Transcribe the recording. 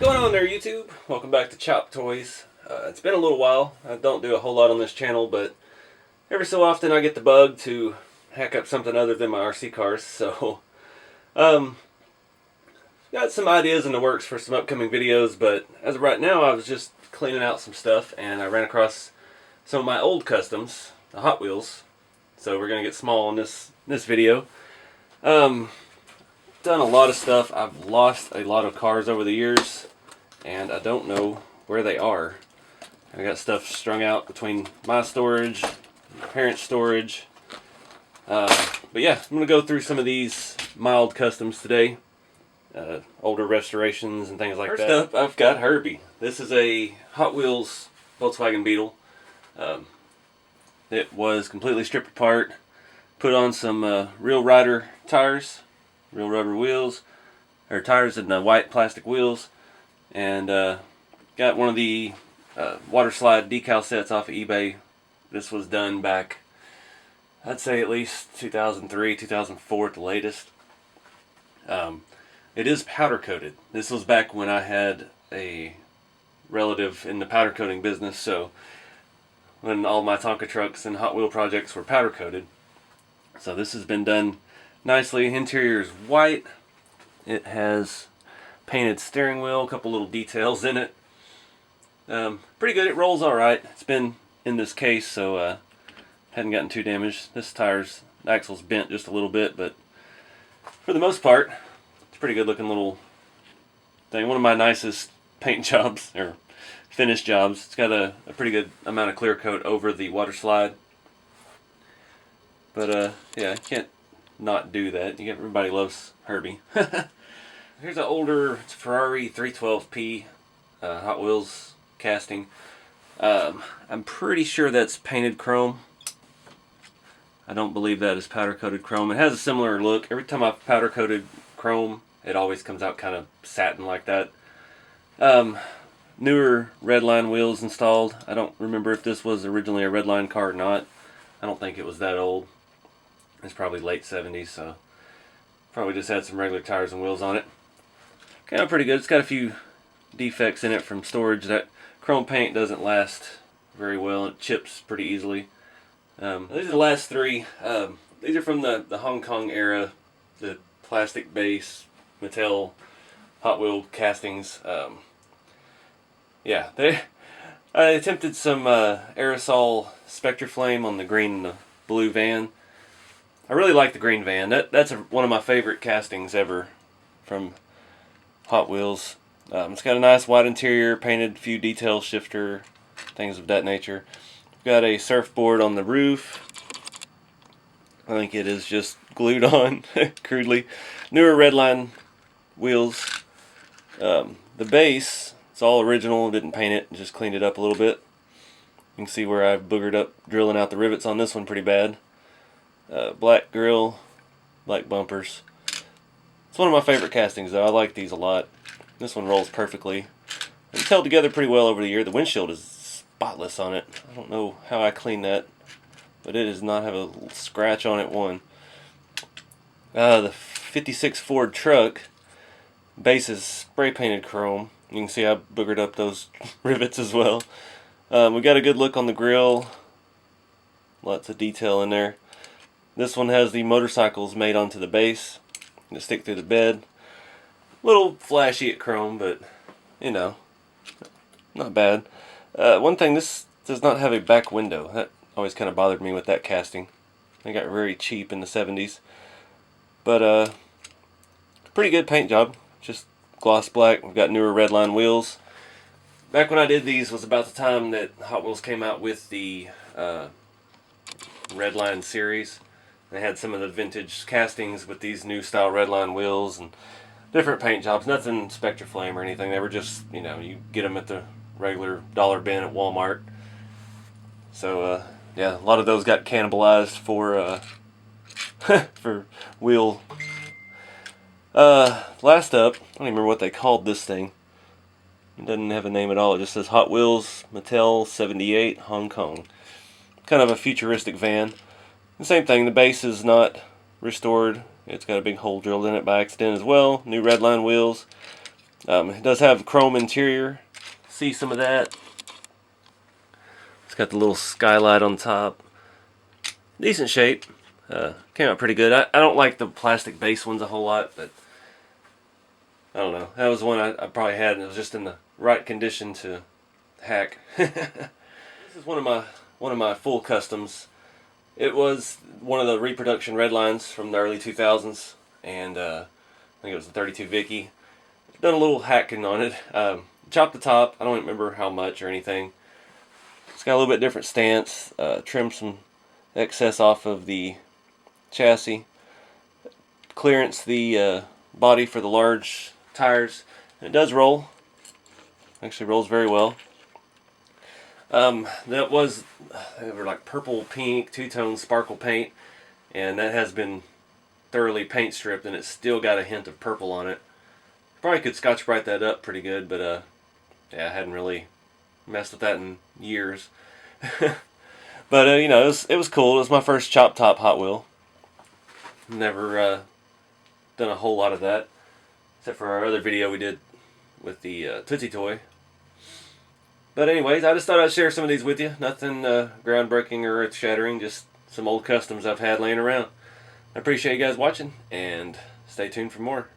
going on there, YouTube? Welcome back to Chop Toys. It's been a little while. I don't do a whole lot on this channel, but every so often I get the bug to hack up something other than my RC cars. So, got some ideas in the works for some upcoming videos, but as of right now, I was just cleaning out some stuff and I ran across some of my old customs, the Hot Wheels. So we're gonna get small in this video. Done a lot of stuff. I've lost a lot of cars over the years, and I don't know where they are. I got stuff strung out between my storage, my parents' storage. But yeah, I'm gonna go through some of these mild customs today. Older restorations and things like that. First up, I've got Herbie. This is a Hot Wheels Volkswagen Beetle. It was completely stripped apart, put on some Real Rider tires, real rubber wheels, or tires and white plastic wheels, and got one of the water slide decal sets off of eBay. This was done back, I'd say at least 2003, 2004 at the latest. It is powder coated. This was back when I had a relative in the powder coating business, so when all my Tonka trucks and Hot Wheel projects were powder coated. So this has been done nicely. Interior is white. It has painted steering wheel, a couple little details in it. Pretty good. It rolls alright. It's been in this case, so hadn't gotten too damaged. This tire's axle's bent just a little bit, but for the most part, it's a pretty good looking little thing. One of my nicest paint jobs, or finish jobs. It's got a pretty good amount of clear coat over the water slide. But yeah, I can't not do that. Everybody loves Herbie. Here's an older Ferrari 312P Hot Wheels casting. I'm pretty sure that's painted chrome. I don't believe that is powder coated chrome. It has a similar look. Every time I've powder coated chrome, it always comes out kind of satin like that. Newer Redline wheels installed. I don't remember if this was originally a Redline car or not. I don't think it was that old. It's probably late 70s, so probably just had some regular tires and wheels on it. Kind of pretty good. It's got a few defects in it from storage. That chrome paint doesn't last very well. It chips pretty easily. These are the last three. These are from the Hong Kong era, the plastic base Mattel Hot Wheel castings. Yeah, I attempted some aerosol Spectraflame on the green and the blue van. I really like the green van. That's one of my favorite castings ever from Hot Wheels. It's got a nice wide interior, painted few detail shifter, things of that nature. Got a surfboard on the roof. I think it is just glued on, crudely. Newer Redline wheels. The base, it's all original, didn't paint it, just cleaned it up a little bit. You can see where I've boogered up drilling out the rivets on this one pretty bad. Black grill, black bumpers. It's one of my favorite castings though. I like these a lot. This one rolls perfectly. It's held together pretty well over the year. The windshield is spotless on it. I don't know how I cleaned that, but it does not have a scratch on it one. The 56 Ford truck base is spray painted chrome. You can see I boogered up those rivets as well. We got a good look on the grill. Lots of detail in there. This one has the motorcycles made onto the base to stick through the bed. A little flashy at chrome, but you know, not bad. One thing, this does not have a back window. That always kind of bothered me with that casting. They got very cheap in the 70s. But pretty good paint job. Just gloss black. We've got newer Redline wheels. Back when I did these was about the time that Hot Wheels came out with the Redline series. They had some of the vintage castings with these new style Redline wheels and different paint jobs. Nothing Spectraflame or anything. They were just, you know, you get them at the regular dollar bin at Walmart. So yeah, a lot of those got cannibalized for for wheel. Last up, I don't even remember what they called this thing. It doesn't have a name at all. It just says Hot Wheels Mattel 78 Hong Kong. Kind of a futuristic van. The same thing, the base is not restored. It's got a big hole drilled in it by accident as well. New Redline wheels. It does have chrome interior. See some of that. It's got the little skylight on top. Decent shape. Came out pretty good. I don't like the plastic base ones a whole lot, but I don't know. That was one I probably had, and it was just in the right condition to hack. This is one of my full customs. It was one of the reproduction Redlines from the early 2000s, and I think it was the 32 Vicky. Done a little hacking on it. Chopped the top. I don't remember how much or anything. It's got a little bit different stance. Trimmed some excess off of the chassis. Clearance the body for the large tires. And it does roll. Actually rolls very well. That was, they were like purple, pink, two-tone sparkle paint, and that has been thoroughly paint stripped, and it's still got a hint of purple on it. Probably could Scotch-Brite that up pretty good, but yeah, I hadn't really messed with that in years. But it was cool. It was my first chop top Hot Wheel. Never done a whole lot of that, except for our other video we did with the Tootsie Toy. But anyways, I just thought I'd share some of these with you. Nothing groundbreaking or earth-shattering, just some old customs I've had laying around. I appreciate you guys watching, and stay tuned for more.